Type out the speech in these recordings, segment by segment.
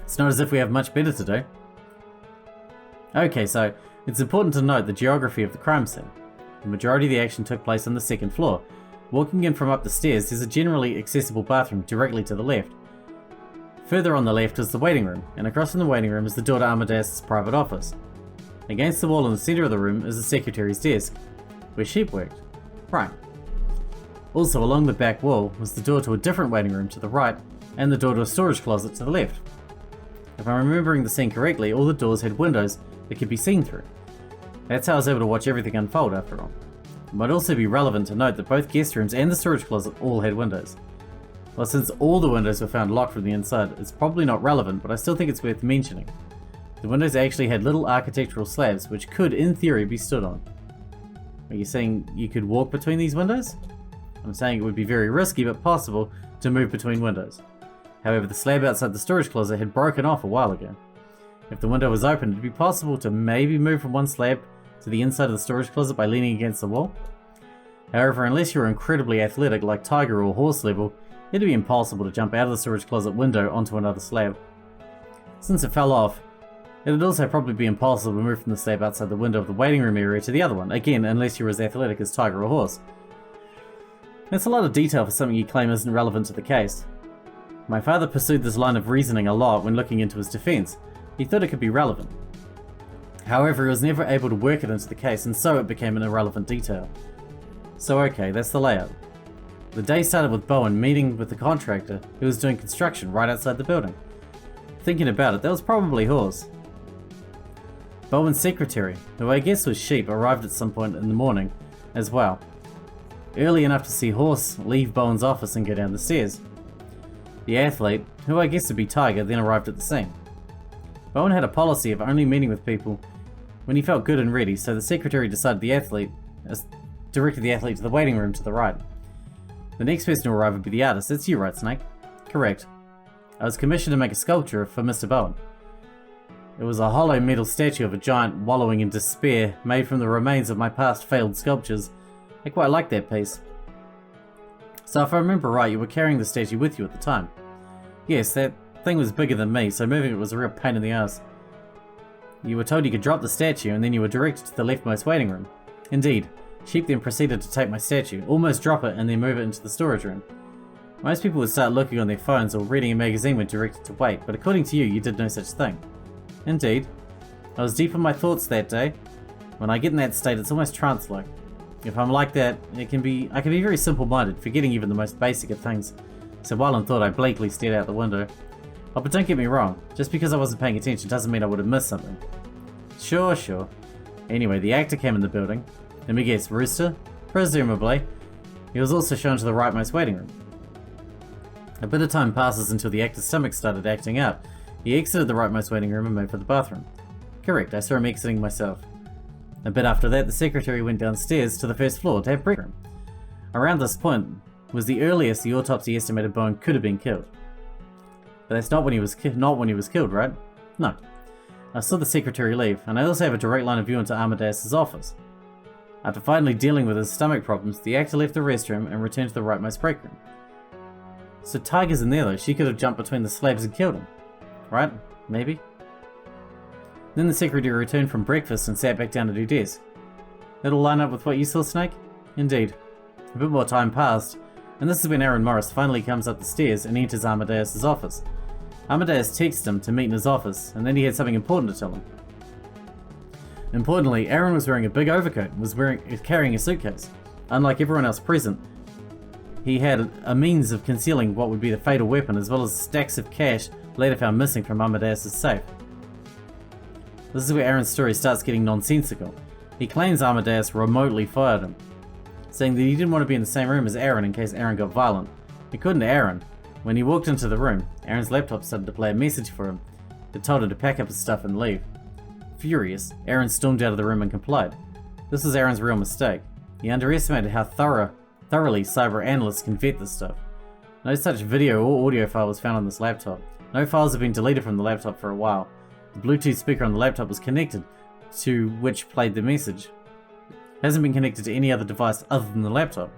It's not as if we have much better to do. Okay, so it's important to note the geography of the crime scene. The majority of the action took place on the second floor. Walking in from up the stairs, there's a generally accessible bathroom directly to the left. Further on the left is the waiting room, and across from the waiting room is the door to Amadeus' private office. Against the wall in the centre of the room is the secretary's desk, where Sheep worked. Right. Also along the back wall was the door to a different waiting room to the right, and the door to a storage closet to the left. If I'm remembering the scene correctly, all the doors had windows that could be seen through. That's how I was able to watch everything unfold after all. It might also be relevant to note that both guest rooms and the storage closet all had windows. Well, since all the windows were found locked from the inside, it's probably not relevant, but I still think it's worth mentioning. The windows actually had little architectural slabs which could, in theory, be stood on. Are you saying you could walk between these windows? I'm saying it would be very risky but possible to move between windows. However, the slab outside the storage closet had broken off a while ago. If the window was open, it'd be possible to maybe move from one slab to the inside of the storage closet by leaning against the wall. However, unless you're incredibly athletic like Tiger or Horse level, it'd be impossible to jump out of the storage closet window onto another slab. Since it fell off, it'd also probably be impossible to move from the slab outside the window of the waiting room area to the other one, again unless you're as athletic as Tiger or Horse. That's a lot of detail for something you claim isn't relevant to the case. My father pursued this line of reasoning a lot when looking into his defense. He thought it could be relevant. However, he was never able to work it into the case, and so it became an irrelevant detail. So okay, that's the layout. The day started with Bowen meeting with the contractor who was doing construction right outside the building. Thinking about it, that was probably Horse. Bowen's secretary, who I guess was Sheep, arrived at some point in the morning as well. Early enough to see Horse leave Bowen's office and go down the stairs. The athlete, who I guess would be Tiger, then arrived at the scene. Bowen had a policy of only meeting with people when he felt good and ready, so the secretary directed the athlete to the waiting room to the right. The next person to arrive would be the artist. That's you, right, Snake? Correct. I was commissioned to make a sculpture for Mr. Bowen. It was a hollow metal statue of a giant wallowing in despair, made from the remains of my past failed sculptures. I quite liked that piece. So if I remember right, you were carrying the statue with you at the time. Yes, that thing was bigger than me, so moving it was a real pain in the ass. You were told you could drop the statue, and then you were directed to the leftmost waiting room. Indeed, Sheep then proceeded to take my statue, almost drop it, and then move it into the storage room. Most people would start looking on their phones or reading a magazine when directed to wait, but according to you, you did no such thing. Indeed. I was deep in my thoughts that day. When I get in that state, it's almost trance-like. If I'm like that, I can be very simple-minded, forgetting even the most basic of things. So while in thought, I blankly stared out the window. Oh, but don't get me wrong, just because I wasn't paying attention doesn't mean I would have missed something. Sure. Anyway, the actor came in the building. Let me guess, Rooster? Presumably. He was also shown to the rightmost waiting room. A bit of time passes until the actor's stomach started acting up. He exited the rightmost waiting room and made for the bathroom. Correct, I saw him exiting myself. A bit after that, the secretary went downstairs to the first floor to have breakfast. Around this point was the earliest the autopsy estimated Bowen could have been killed. But that's not when he was killed, right? No. I saw the secretary leave, and I also have a direct line of view into Amadeus' office. After finally dealing with his stomach problems, the actor left the restroom and returned to the rightmost break room. So Tiger's in there though, she could have jumped between the slabs and killed him. Right? Maybe? Then the secretary returned from breakfast and sat back down at her desk. That'll line up with what you saw, Snake? Indeed. A bit more time passed, and this is when Aaron Morris finally comes up the stairs and enters Amadeus' office. Amadeus texts him to meet in his office, and then he had something important to tell him. Importantly, Aaron was wearing a big overcoat and was carrying a suitcase. Unlike everyone else present, he had a means of concealing what would be the fatal weapon, as well as stacks of cash later found missing from Amadeus' safe. This is where Aaron's story starts getting nonsensical. He claims Amadeus remotely fired him, saying that he didn't want to be in the same room as Aaron in case Aaron got violent. According to Aaron, when he walked into the room, Aaron's laptop started to play a message for him that told him to pack up his stuff and leave. Furious, Aaron stormed out of the room and complied. This was Aaron's real mistake. He underestimated how thoroughly cyber analysts can vet this stuff. No such video or audio file was found on this laptop. No files have been deleted from the laptop for a while. The Bluetooth speaker on the laptop was connected, to which played the message. It hasn't been connected to any other device other than the laptop.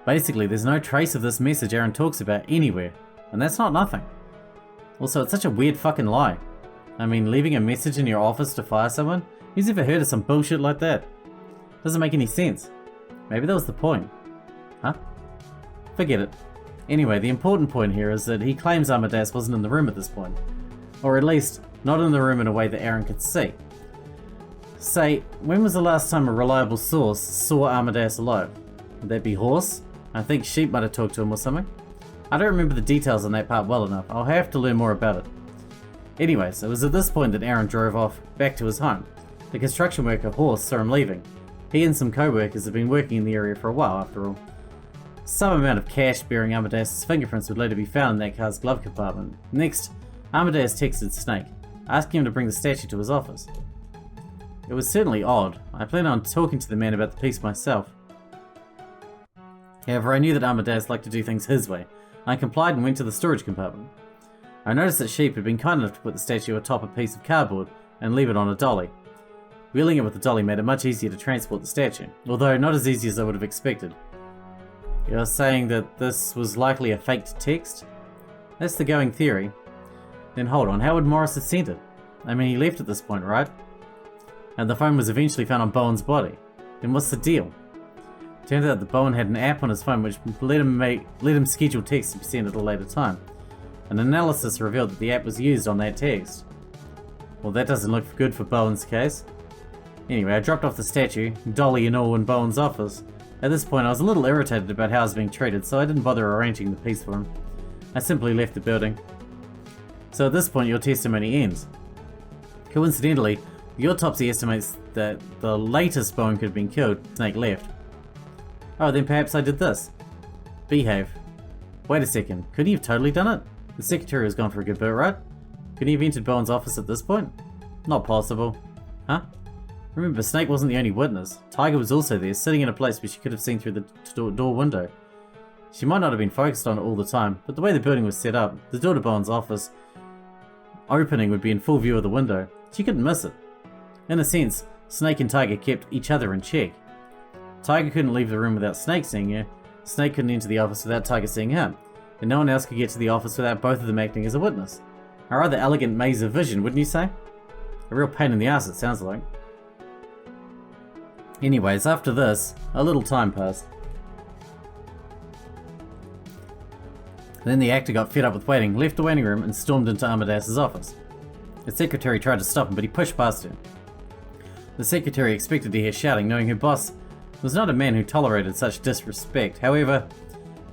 Basically, there's no trace of this message Aaron talks about anywhere, and that's not nothing. Also, it's such a weird fucking lie. I mean, leaving a message in your office to fire someone? Who's ever heard of some bullshit like that? Doesn't make any sense. Maybe that was the point. Huh? Forget it. Anyway, the important point here is that he claims Amadeus wasn't in the room at this point. Or at least, not in the room in a way that Aaron could see. Say, when was the last time a reliable source saw Amadeus alive? Would that be Horse? I think Sheep might have talked to him or something. I don't remember the details on that part well enough. I'll have to learn more about it. Anyways, it was at this point that Aaron drove off back to his home. The construction worker Horse saw him leaving. He and some co-workers have been working in the area for a while after all. Some amount of cash bearing Amadeus' fingerprints would later be found in that car's glove compartment. Next, Amadeus texted Snake, asking him to bring the statue to his office. It was certainly odd. I planned on talking to the man about the piece myself. However, I knew that Amadeus liked to do things his way. I complied and went to the storage compartment. I noticed that Sheep had been kind enough to put the statue atop a piece of cardboard and leave it on a dolly. Wheeling it with the dolly made it much easier to transport the statue, although not as easy as I would have expected. You're saying that this was likely a faked text? That's the going theory. Then hold on, how would Morris have sent it? I mean, he left at this point, right? And the phone was eventually found on Bowen's body. Then what's the deal? Turned out that Bowen had an app on his phone which let him schedule texts to be sent at a later time. An analysis revealed that the app was used on that text. Well, that doesn't look good for Bowen's case. Anyway, I dropped off the statue, dolly and all, in Bowen's office. At this point, I was a little irritated about how I was being treated, so I didn't bother arranging the piece for him. I simply left the building. So at this point, your testimony ends. Coincidentally, the autopsy estimates that the latest Bowen could have been killed. Snake left. Oh, then perhaps I did this. Behave. Wait a second, couldn't he have totally done it? The secretary was gone for a good bit, right? Couldn't he have entered Bowen's office at this point? Not possible. Huh? Remember, Snake wasn't the only witness. Tiger was also there, sitting in a place where she could have seen through the door window. She might not have been focused on it all the time, but the way the building was set up, the door to Bowen's office opening would be in full view of the window. She couldn't miss it. In a sense, Snake and Tiger kept each other in check. Tiger couldn't leave the room without Snake seeing her, Snake couldn't enter the office without Tiger seeing him, and no one else could get to the office without both of them acting as a witness. A rather elegant maze of vision, wouldn't you say? A real pain in the ass, it sounds like. Anyways, after this, a little time passed. Then the actor got fed up with waiting, left the waiting room, and stormed into Amadeus' office. The secretary tried to stop him, but he pushed past her. The secretary expected to hear shouting, knowing her boss was not a man who tolerated such disrespect. However,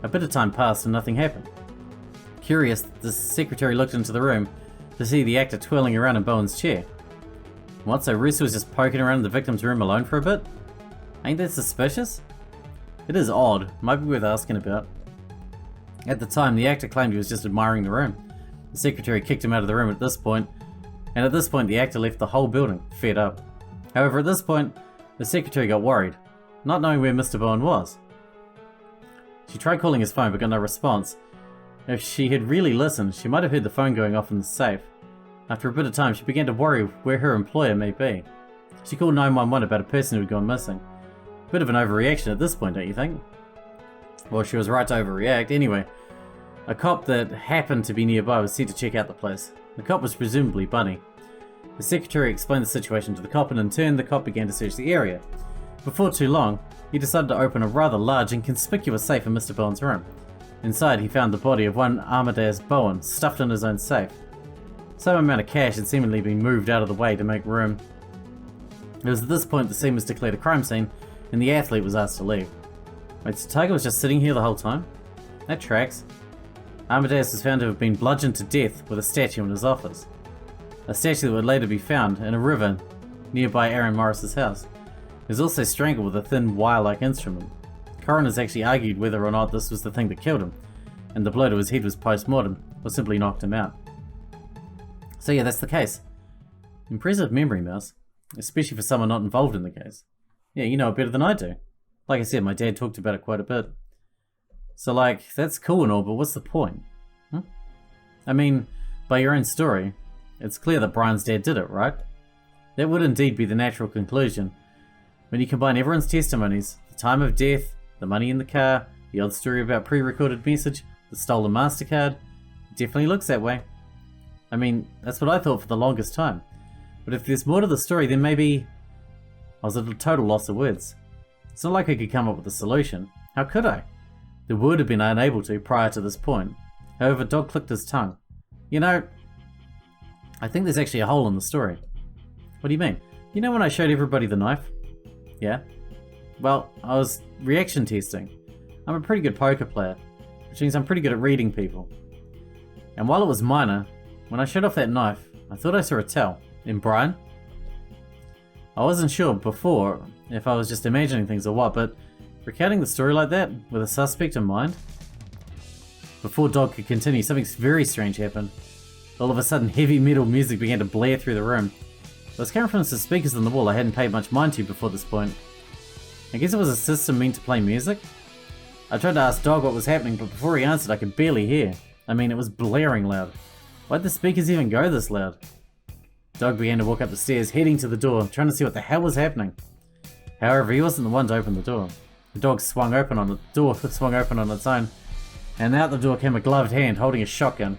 a bit of time passed and nothing happened. Curious, the secretary looked into the room to see the actor twirling around in Bowen's chair. What, so Russo was just poking around in the victim's room alone for a bit? Ain't that suspicious? It is odd, might be worth asking about. At the time, the actor claimed he was just admiring the room. The secretary kicked him out of the room at this point, and at this point the actor left the whole building, fed up. However, at this point, the secretary got worried, not knowing where Mr. Bowen was. She tried calling his phone but got no response. If she had really listened, she might have heard the phone going off in the safe. After a bit of time, she began to worry where her employer may be. She called 911 about a person who had gone missing. Bit of an overreaction at this point, don't you think? Well, she was right to overreact. Anyway, a cop that happened to be nearby was sent to check out the place. The cop was presumably Bunny. The secretary explained the situation to the cop, and in turn, the cop began to search the area. Before too long, he decided to open a rather large and conspicuous safe in Mr. Bowen's room. Inside, he found the body of one Amadeus Bowen, stuffed in his own safe. Some amount of cash had seemingly been moved out of the way to make room. It was at this point the scene was declared a crime scene, and the athlete was asked to leave. Wait, so Tiger was just sitting here the whole time? That tracks. Amadeus was found to have been bludgeoned to death with a statue in his office. A statue that would later be found in a river nearby Aaron Morris's house. He was also strangled with a thin wire-like instrument. Coroners actually argued whether or not this was the thing that killed him, and the blow to his head was post-mortem, or simply knocked him out. So yeah, that's the case. Impressive memory, Mouse. Especially for someone not involved in the case. Yeah, you know it better than I do. Like I said, my dad talked about it quite a bit. So like, that's cool and all, but what's the point? I mean, by your own story, it's clear that Brian's dad did it, right? That would indeed be the natural conclusion. When you combine everyone's testimonies, the time of death, the money in the car, the odd story about pre-recorded message, the stolen MasterCard, it definitely looks that way. I mean, that's what I thought for the longest time. But if there's more to the story, then maybe... I was at a total loss of words. It's not like I could come up with a solution. How could I? The would have been unable to prior to this point. However, Dog clicked his tongue. You know, I think there's actually a hole in the story. What do you mean? You know when I showed everybody the knife? Yeah? Well, I was reaction testing. I'm a pretty good poker player, which means I'm pretty good at reading people. And while it was minor, when I showed off that knife, I thought I saw a tell. In Brian? I wasn't sure before if I was just imagining things or what, but recounting the story like that, with a suspect in mind? Before Dog could continue, something very strange happened. All of a sudden, heavy metal music began to blare through the room. It was coming from some speakers on the wall I hadn't paid much mind to before this point. I guess it was a system meant to play music? I tried to ask Dog what was happening, but before he answered I could barely hear. I mean, it was blaring loud. Why'd the speakers even go this loud? Dog began to walk up the stairs, heading to the door, trying to see what the hell was happening. However, he wasn't the one to open the door. The door swung open on its own, and out the door came a gloved hand holding a shotgun.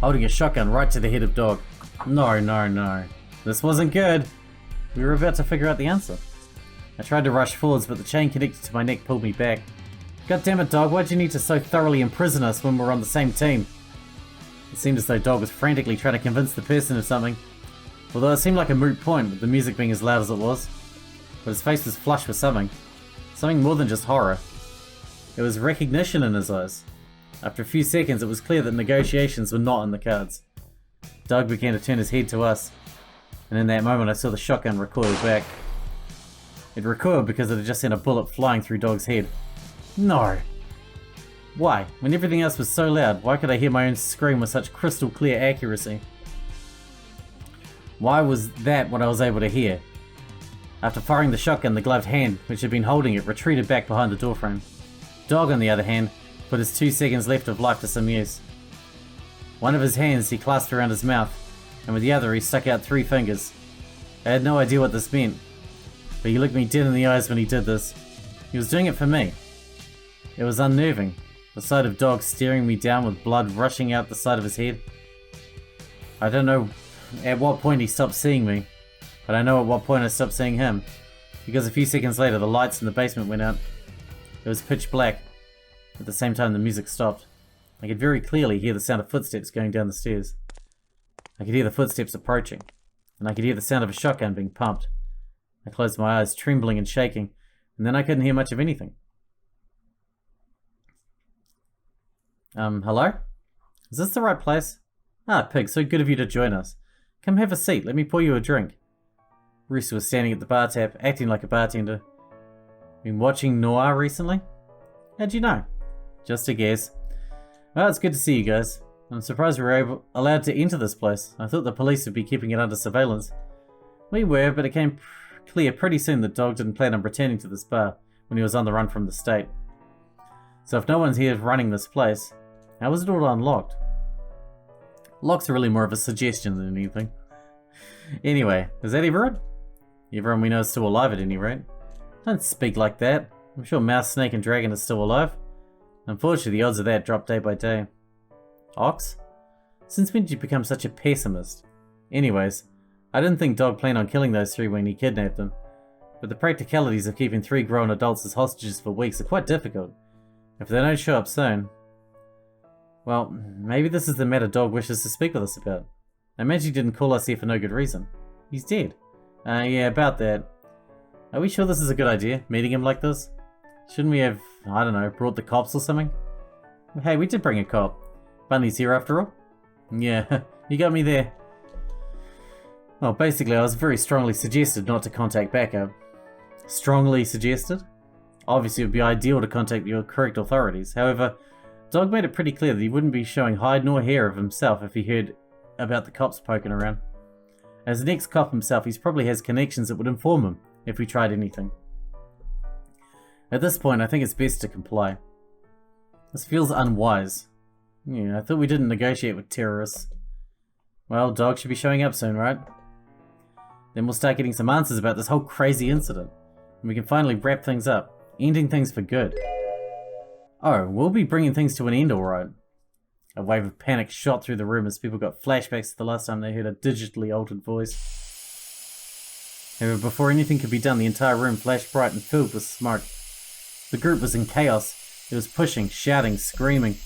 Holding a shotgun right to the head of Dog. No. This wasn't good. We were about to figure out the answer. I tried to rush forwards, but the chain connected to my neck pulled me back. God damn it, Dog, why'd you need to so thoroughly imprison us when we're on the same team? It seemed as though Dog was frantically trying to convince the person of something. Although it seemed like a moot point, with the music being as loud as it was. But his face was flushed with something. Something more than just horror. There was recognition in his eyes. After a few seconds, it was clear that negotiations were not in the cards. Doug began to turn his head to us, and in that moment I saw the shotgun recoil back. It recoiled because it had just sent a bullet flying through Dog's head. No! Why? When everything else was so loud, why could I hear my own scream with such crystal clear accuracy? Why was that what I was able to hear? After firing the shotgun, the gloved hand, which had been holding it, retreated back behind the doorframe. Dog, on the other hand, put his 2 seconds left of life to some use. One of his hands he clasped around his mouth, and with the other he stuck out 3 fingers. I had no idea what this meant, but he looked me dead in the eyes when he did this. He was doing it for me. It was unnerving, the sight of Dog staring me down with blood rushing out the side of his head. I don't know at what point he stopped seeing me, but I know at what point I stopped seeing him, because a few seconds later the lights in the basement went out. It was pitch black. At the same time the music stopped. I could very clearly hear the sound of footsteps going down the stairs. I could hear the footsteps approaching, and I could hear the sound of a shotgun being pumped. I closed my eyes, trembling and shaking, and then I couldn't hear much of anything. Hello? Is this the right place? Ah, Pig, so good of you to join us. Come have a seat, let me pour you a drink. Rooster was standing at the bar tap, acting like a bartender. Been watching Noir recently? How'd you know? Just a guess. Well, it's good to see you guys. I'm surprised we were allowed to enter this place. I thought the police would be keeping it under surveillance. We were, but it came clear pretty soon that Dog didn't plan on returning to this bar when he was on the run from the state. So if no one's here running this place, how was it all unlocked? Locks are really more of a suggestion than anything. Anyway, is that everyone? Everyone we know is still alive at any rate. Don't speak like that. I'm sure Mouse, Snake and Dragon are still alive. Unfortunately, the odds of that drop day by day. Ox? Since when did you become such a pessimist? Anyways, I didn't think Dog planned on killing those 3 when he kidnapped them. But the practicalities of keeping 3 grown adults as hostages for weeks are quite difficult. If they don't show up soon... Well, maybe this is the matter Dog wishes to speak with us about. I imagine he didn't call us here for no good reason. He's dead. Yeah, about that. Are we sure this is a good idea, meeting him like this? Shouldn't we have, I don't know, brought the cops or something? Hey, we did bring a cop. Bunny's here after all. Yeah, you got me there. Well, basically I was very strongly suggested not to contact backup. Strongly suggested? Obviously it would be ideal to contact your correct authorities. However, Dog made it pretty clear that he wouldn't be showing hide nor hair of himself if he heard about the cops poking around. As an ex-cop himself, he probably has connections that would inform him if we tried anything. At this point, I think it's best to comply. This feels unwise. Yeah, I thought we didn't negotiate with terrorists. Well, Dog should be showing up soon, right? Then we'll start getting some answers about this whole crazy incident. And we can finally wrap things up, ending things for good. Oh, we'll be bringing things to an end alright. A wave of panic shot through the room as people got flashbacks to the last time they heard a digitally altered voice. However, before anything could be done, the entire room flashed bright and filled with smoke. The group was in chaos. It was pushing, shouting, screaming.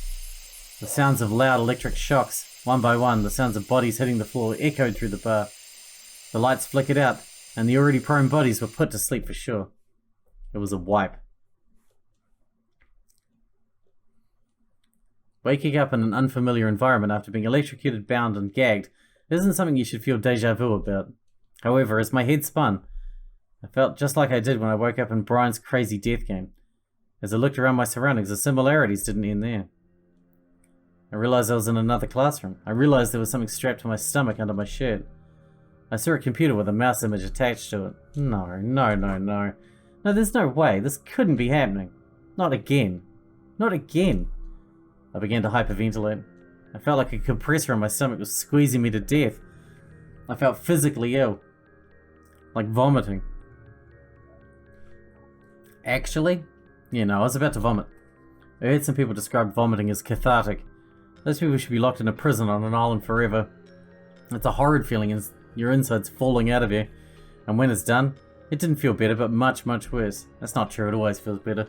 The sounds of loud electric shocks, one by one, the sounds of bodies hitting the floor echoed through the bar. The lights flickered out, and the already prone bodies were put to sleep for sure. It was a wipe. Waking up in an unfamiliar environment after being electrocuted, bound, and gagged isn't something you should feel déjà vu about. However, as my head spun, I felt just like I did when I woke up in Brian's crazy death game. As I looked around my surroundings, the similarities didn't end there. I realized I was in another classroom. I realized there was something strapped to my stomach under my shirt. I saw a computer with a mouse image attached to it. No. No, there's no way. This couldn't be happening. Not again. Not again. I began to hyperventilate. I felt like a compressor on my stomach was squeezing me to death. I felt physically ill. Like vomiting. Actually, I was about to vomit. I heard some people describe vomiting as cathartic. Those people should be locked in a prison on an island forever. It's a horrid feeling as your insides falling out of you. And when it's done, it didn't feel better, but much, much worse. That's not true, it always feels better.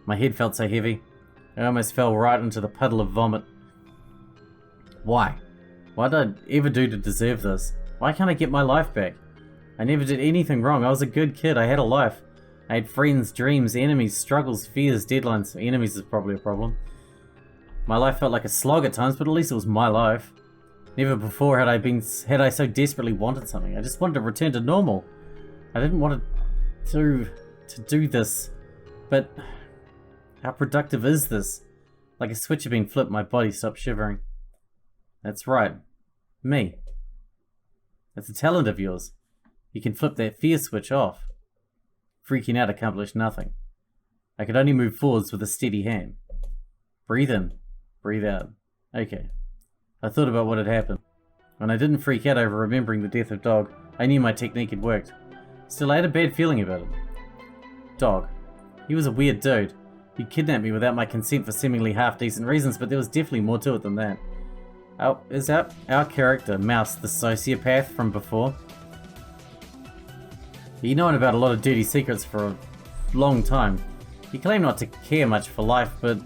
My head felt so heavy. I almost fell right into the puddle of vomit. Why? What did I ever do to deserve this? Why can't I get my life back? I never did anything wrong. I was a good kid. I had a life. I had friends, dreams, enemies, struggles, fears, deadlines. Enemies is probably a problem. My life felt like a slog at times, but at least it was my life. Never before had I so desperately wanted something. I just wanted to return to normal. I didn't want to do this. But how productive is this? Like a switch had been flipped, my body stopped shivering. That's right. Me. That's a talent of yours. You can flip that fear switch off. Freaking out accomplished nothing. I could only move forwards with a steady hand. Breathe in. Breathe out. Okay. I thought about what had happened. When I didn't freak out over remembering the death of Dog, I knew my technique had worked. Still, I had a bad feeling about it. Dog. He was a weird dude. He kidnapped me without my consent for seemingly half-decent reasons, but there was definitely more to it than that. Is our character, Mouse, the sociopath from before? He'd known about a lot of dirty secrets for a long time. He claimed not to care much for life, but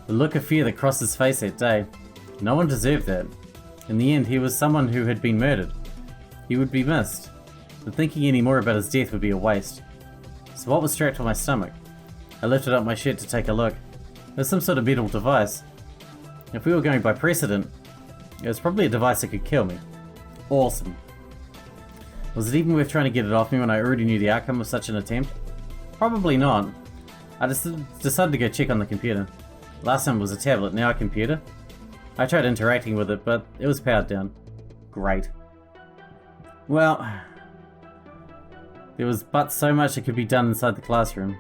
the look of fear that crossed his face that day, no one deserved that. In the end, he was someone who had been murdered. He would be missed, but thinking any more about his death would be a waste. So what was strapped to my stomach? I lifted up my shirt to take a look. It was some sort of metal device. If we were going by precedent, it was probably a device that could kill me. Awesome. Was it even worth trying to get it off me when I already knew the outcome of such an attempt? Probably not. I just decided to go check on the computer. Last time it was a tablet, now a computer. I tried interacting with it, but it was powered down. Great. Well, there was but so much that could be done inside the classroom.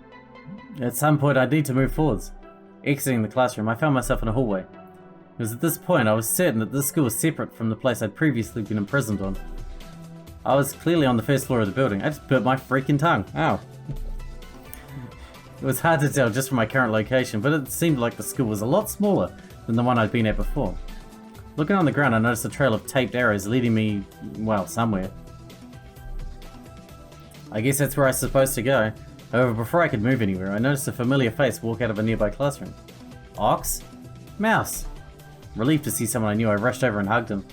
At some point I'd need to move forwards. Exiting the classroom, I found myself in a hallway. It was at this point I was certain that this school was separate from the place I'd previously been imprisoned on. I was clearly on the first floor of the building. I just bit my freaking tongue. Ow. It was hard to tell just from my current location, but it seemed like the school was a lot smaller than the one I'd been at before. Looking on the ground, I noticed a trail of taped arrows leading me, well, somewhere. I guess that's where I was supposed to go. However, before I could move anywhere, I noticed a familiar face walk out of a nearby classroom. Ox? Mouse. Relieved to see someone I knew, I rushed over and hugged him.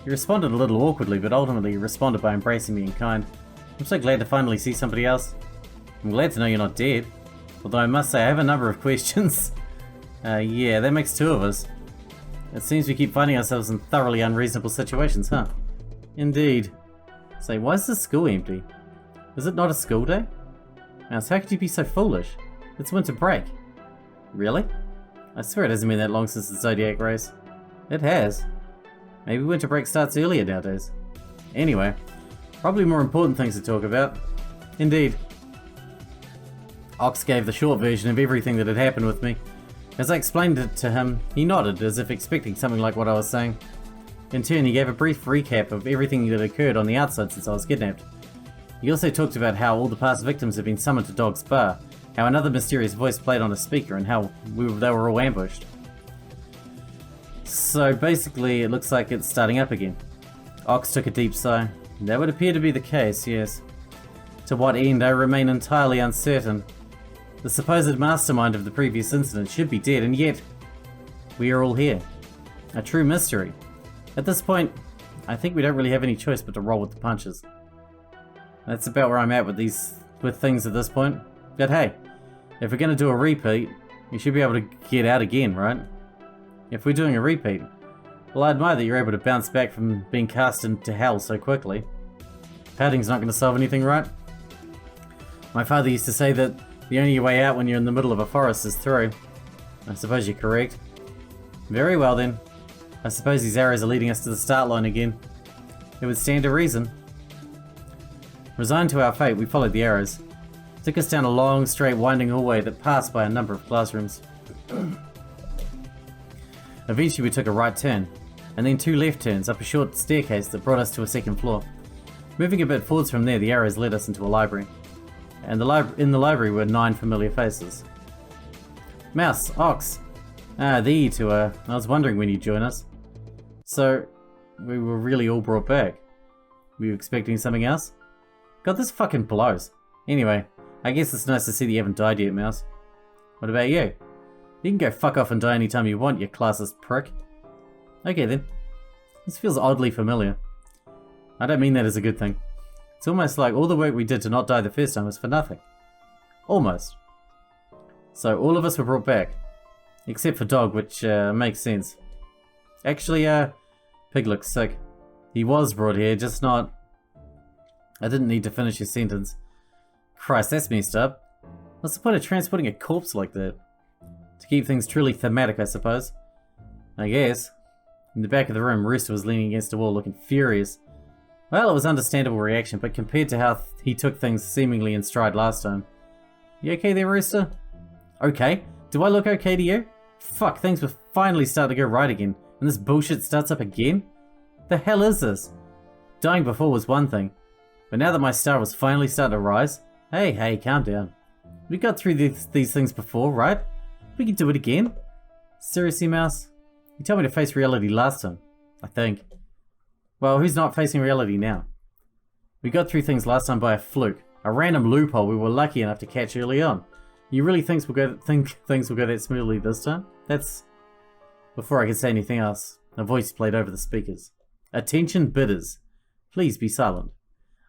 He responded a little awkwardly, but ultimately he responded by embracing me in kind. I'm so glad to finally see somebody else. I'm glad to know you're not dead. Although I must say I have a number of questions. Yeah, that makes two of us. It seems we keep finding ourselves in thoroughly unreasonable situations, huh? Indeed. Say, why is the school empty? Is it not a school day? Mouse, how could you be so foolish? It's winter break. Really? I swear it hasn't been that long since the Zodiac race. It has. Maybe winter break starts earlier nowadays. Anyway, probably more important things to talk about. Indeed. Ox gave the short version of everything that had happened with me. As I explained it to him, he nodded as if expecting something like what I was saying. In turn, he gave a brief recap of everything that occurred on the outside since I was kidnapped. He also talked about how all the past victims had been summoned to Dog's bar, how another mysterious voice played on a speaker, and how they were all ambushed. So basically, it looks like it's starting up again. Ox took a deep sigh. That would appear to be the case, yes. To what end, I remain entirely uncertain. The supposed mastermind of the previous incident should be dead, and yet we are all here. A true mystery. At this point, I think we don't really have any choice but to roll with the punches. That's about where I'm at with things at this point. But hey, if we're going to do a repeat, you should be able to get out again, right? If we're doing a repeat, well, I admire that you're able to bounce back from being cast into hell so quickly. Pouting's not going to solve anything, right? My father used to say that the only way out when you're in the middle of a forest is through. I suppose you're correct. Very well then. I suppose these arrows are leading us to the start line again. It would stand to reason. Resigned to our fate, we followed the arrows. It took us down a long, straight, winding hallway that passed by a number of classrooms. Eventually we took a right turn, and then 2 left turns up a short staircase that brought us to a second floor. Moving a bit forwards from there, the arrows led us into a library. And in the library were 9 familiar faces. Mouse, Ox. Ah, there you two are. I was wondering when you'd join us. So, we were really all brought back. Were you expecting something else? God, this fucking blows. Anyway, I guess it's nice to see that you haven't died yet, Mouse. What about you? You can go fuck off and die anytime you want, you classist prick. Okay then. This feels oddly familiar. I don't mean that as a good thing. It's almost like all the work we did to not die the first time was for nothing. Almost. So all of us were brought back. Except for Dog, which makes sense. Actually, Pig looks sick. He was brought here, just not... I didn't need to finish your sentence. Christ, that's messed up. What's the point of transporting a corpse like that? To keep things truly thematic, I suppose. I guess. In the back of the room, Rooster was leaning against a wall looking furious. Well, it was understandable reaction, but compared to how he took things seemingly in stride last time. You okay there, Rooster? Okay? Do I look okay to you? Fuck, things were finally starting to go right again, and this bullshit starts up again? The hell is this? Dying before was one thing, but now that my star was finally starting to rise... Hey, calm down. We got through these things before, right? We can do it again. Seriously, Mouse? You told me to face reality last time, I think. Well, who's not facing reality now? We got through things last time by a fluke. A random loophole we were lucky enough to catch early on. You really think things will go that smoothly this time? That's... Before I could say anything else, a voice played over the speakers. Attention bidders. Please be silent.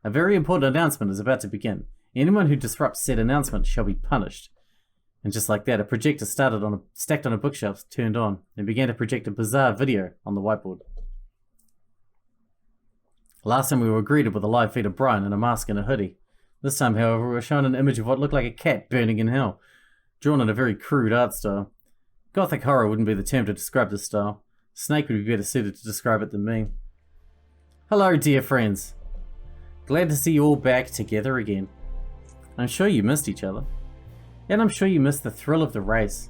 A very important announcement is about to begin. Anyone who disrupts said announcement shall be punished. And just like that, a projector stacked on a bookshelf turned on and began to project a bizarre video on the whiteboard. Last time we were greeted with a live feed of Brian in a mask and a hoodie. This time, however, we were shown an image of what looked like a cat burning in hell, drawn in a very crude art style. Gothic horror wouldn't be the term to describe this style. Snake would be better suited to describe it than me. Hello, dear friends. Glad to see you all back together again. I'm sure you missed each other. And I'm sure you missed the thrill of the race.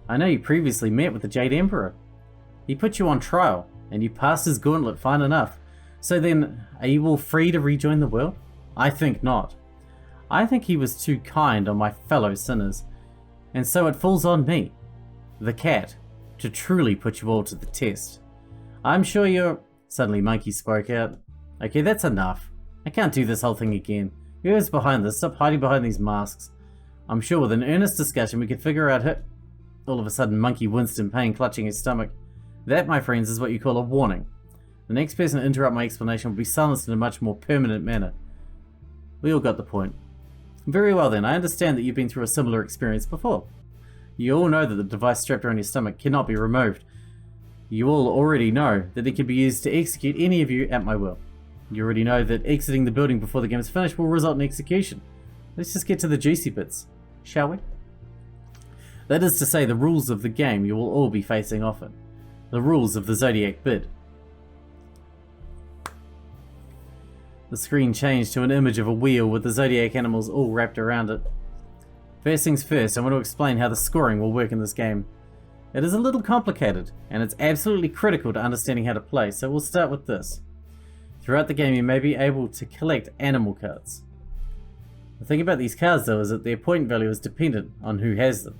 I know you previously met with the Jade Emperor. He put you on trial, and you passed his gauntlet fine enough. So then, are you all free to rejoin the world? I think not. I think he was too kind on my fellow sinners. And so it falls on me, the cat, to truly put you all to the test. I'm sure you're... Suddenly Monkey spoke out. Okay, that's enough. I can't do this whole thing again. Who's behind this? Stop hiding behind these masks. I'm sure with an earnest discussion we could figure out who... All of a sudden Monkey winced in pain, clutching his stomach. That, my friends, is what you call a warning. The next person to interrupt my explanation will be silenced in a much more permanent manner. We all got the point. Very well then, I understand that you've been through a similar experience before. You all know that the device strapped around your stomach cannot be removed. You all already know that it can be used to execute any of you at my will. You already know that exiting the building before the game is finished will result in execution. Let's just get to the juicy bits, shall we? That is to say, the rules of the game you will all be facing off in. The rules of the Zodiac bid. The screen changed to an image of a wheel with the Zodiac animals all wrapped around it. First things first, I want to explain how the scoring will work in this game. It is a little complicated, and it's absolutely critical to understanding how to play, so we'll start with this. Throughout the game you may be able to collect animal cards. The thing about these cards though is that their point value is dependent on who has them.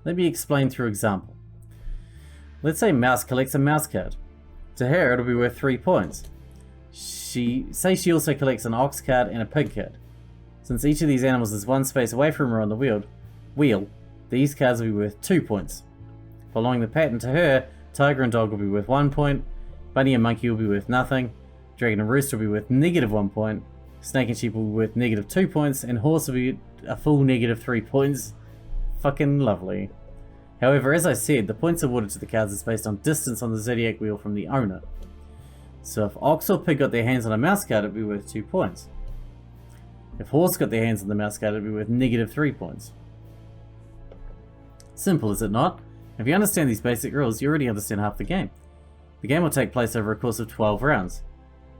Let me explain through example. Let's say Mouse collects a mouse card. To her, it'll be worth 3 points. She also collects an ox card and a pig card. Since each of these animals is one space away from her on the wheel, these cards will be worth 2 points. Following the pattern, to her, tiger and dog will be worth 1 point, bunny and monkey will be worth nothing, dragon and rooster will be worth -1 point, snake and sheep will be worth -2 points, and horse will be a full -3 points. Fucking lovely. However, as I said, the points awarded to the cards is based on distance on the zodiac wheel from the owner. So if ox or pig got their hands on a mouse card, it'd be worth 2 points. If horse got their hands on the mouse card, it'd be worth -3 points. Simple, is it not? If you understand these basic rules, you already understand half the game. The game will take place over a course of 12 rounds.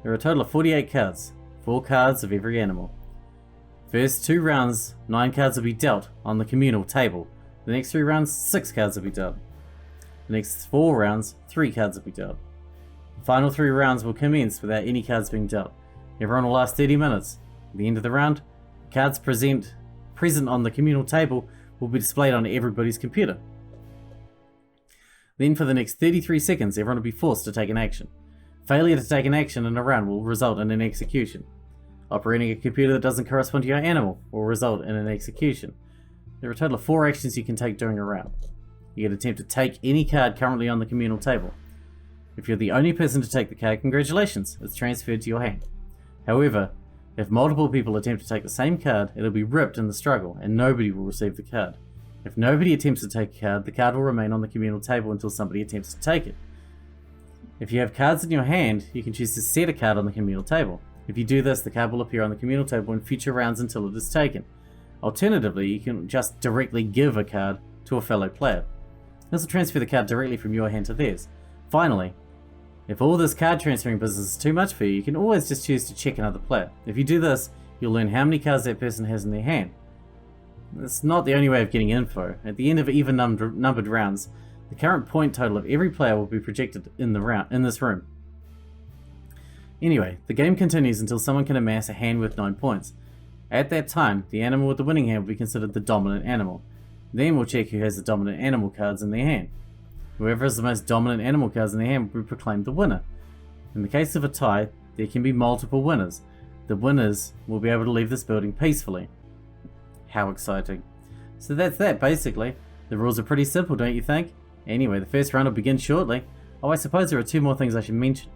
There are a total of 48 cards, 4 cards of every animal. First 2 rounds, 9 cards will be dealt on the communal table. The next 3 rounds, 6 cards will be dealt. The next 4 rounds, 3 cards will be dealt. The final 3 rounds will commence without any cards being dealt. Everyone will last 30 minutes. At the end of the round, the cards present on the communal table will be displayed on everybody's computer. Then for the next 33 seconds, everyone will be forced to take an action. Failure to take an action in a round will result in an execution. Operating a computer that doesn't correspond to your animal will result in an execution. There are a total of 4 actions you can take during a round. You can attempt to take any card currently on the communal table. If you're the only person to take the card, congratulations, it's transferred to your hand. However, if multiple people attempt to take the same card, it'll be ripped in the struggle, and nobody will receive the card. If nobody attempts to take a card, the card will remain on the communal table until somebody attempts to take it. If you have cards in your hand, you can choose to set a card on the communal table. If you do this, the card will appear on the communal table in future rounds until it is taken. Alternatively, you can just directly give a card to a fellow player. This will transfer the card directly from your hand to theirs. Finally, if all this card transferring business is too much for you, you can always just choose to check another player. If you do this, you'll learn how many cards that person has in their hand. It's not the only way of getting info. At the end of even numbered rounds, the current point total of every player will be projected in this room. Anyway, the game continues until someone can amass a hand with 9 points. At that time, the animal with the winning hand will be considered the dominant animal. Then we'll check who has the dominant animal cards in their hand. Whoever has the most dominant animal cards in their hand will be proclaimed the winner. In the case of a tie, there can be multiple winners. The winners will be able to leave this building peacefully. How exciting. So that's that, basically. The rules are pretty simple, don't you think? Anyway, the first round will begin shortly. Oh, I suppose there are 2 more things I should mention.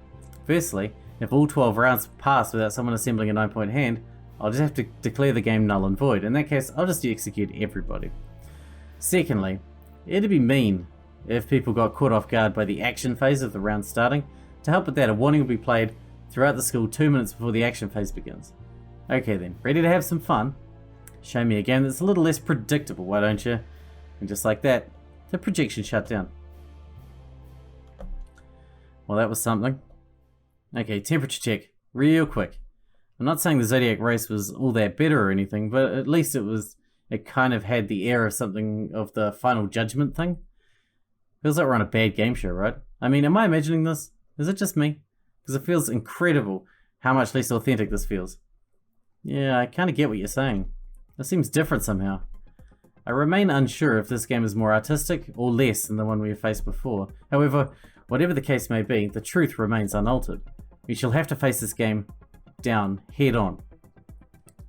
Firstly, if all 12 rounds pass without someone assembling a 9-point hand, I'll just have to declare the game null and void. In that case, I'll just execute everybody. Secondly, it'd be mean if people got caught off guard by the action phase of the round starting. To help with that, a warning will be played throughout the school 2 minutes before the action phase begins. Okay then, ready to have some fun? Show me a game that's a little less predictable, why don't you? And just like that, the projection shut down. Well, that was something. Okay, temperature check, real quick. I'm not saying the Zodiac race was all that better or anything, but at least it kind of had the air of something of the Final Judgment thing. Feels like we're on a bad game show, right? I mean, am I imagining this? Is it just me? Because it feels incredible how much less authentic this feels. Yeah, I kind of get what you're saying. This seems different somehow. I remain unsure if this game is more artistic or less than the one we have faced before. However, whatever the case may be, the truth remains unaltered. We shall have to face this game down head on.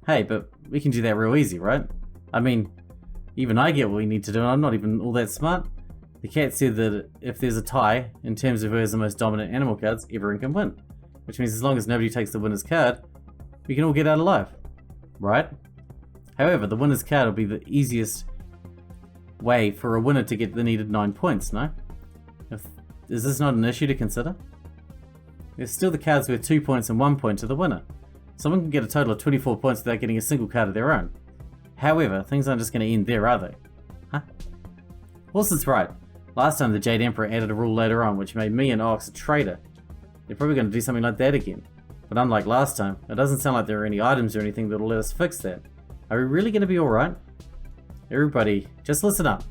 Hey, but we can do that real easy, right? I mean, even I get what we need to do, and I'm not even all that smart. The cat said that if there's a tie, in terms of who has the most dominant animal cards, everyone can win. Which means as long as nobody takes the winner's card, we can all get out alive. Right? However, the winner's card will be the easiest way for a winner to get the needed 9 points, no? Is this not an issue to consider? There's still the cards worth 2 points and 1 point to the winner. Someone can get a total of 24 points without getting a single card of their own. However, things aren't just going to end there, are they? Huh? Wilson's right. Last time the Jade Emperor added a rule later on which made me and Ox a traitor. They're probably going to do something like that again. But unlike last time, it doesn't sound like there are any items or anything that'll let us fix that. Are we really going to be alright? Everybody, just listen up.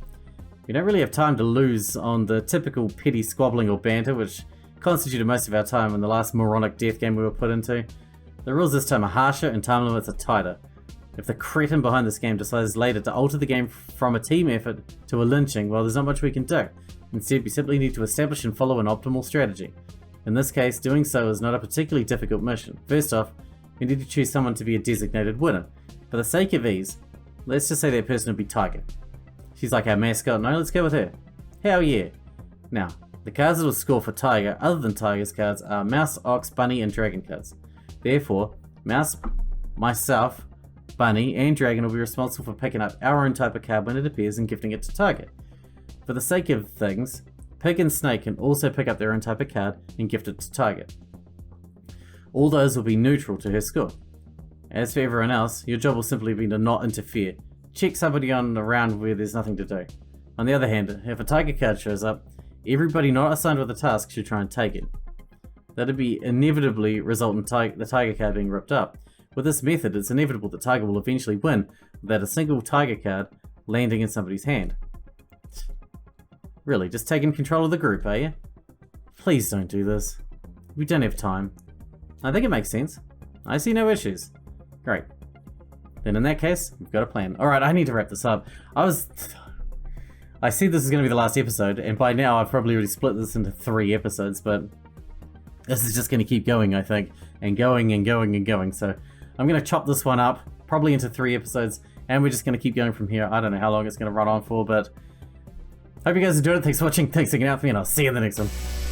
We don't really have time to lose on the typical petty squabbling or banter which constituted most of our time in the last moronic death game we were put into. The rules this time are harsher and time limits are tighter. If the cretin behind this game decides later to alter the game from a team effort to a lynching, well, there's not much we can do. Instead, we simply need to establish and follow an optimal strategy. In this case, doing so is not a particularly difficult mission. First off, we need to choose someone to be a designated winner. For the sake of ease, let's just say that person would be Tiger. She's like our mascot. No, let's go with her. Hell yeah. Now, the cards that will score for Tiger, other than Tiger's cards, are Mouse, Ox, Bunny, and Dragon cards. Therefore, Mouse, myself, Bunny, and Dragon will be responsible for picking up our own type of card when it appears and gifting it to Tiger. For the sake of things, Pig and Snake can also pick up their own type of card and gift it to Tiger. All those will be neutral to her score. As for everyone else, your job will simply be to not interfere. Check somebody on a round where there's nothing to do. On the other hand, if a Tiger card shows up, everybody not assigned with a task should try and take it. That'd be inevitably result in the Tiger card being ripped up. With this method, it's inevitable that Tiger will eventually win without a single Tiger card landing in somebody's hand. Really, just taking control of the group, are you? Please don't do this. We don't have time. I think it makes sense. I see no issues. Great. Then in that case, we've got a plan. Alright, I need to wrap this up. I see this is going to be the last episode, and by now I've probably already split this into 3 episodes, but this is just going to keep going, I think, and going and going and going. So I'm going to chop this one up, probably into 3 episodes, and we're just going to keep going from here. I don't know how long it's going to run on for, but hope you guys enjoyed it. Thanks for watching, thanks for hanging out for me, and I'll see you in the next one.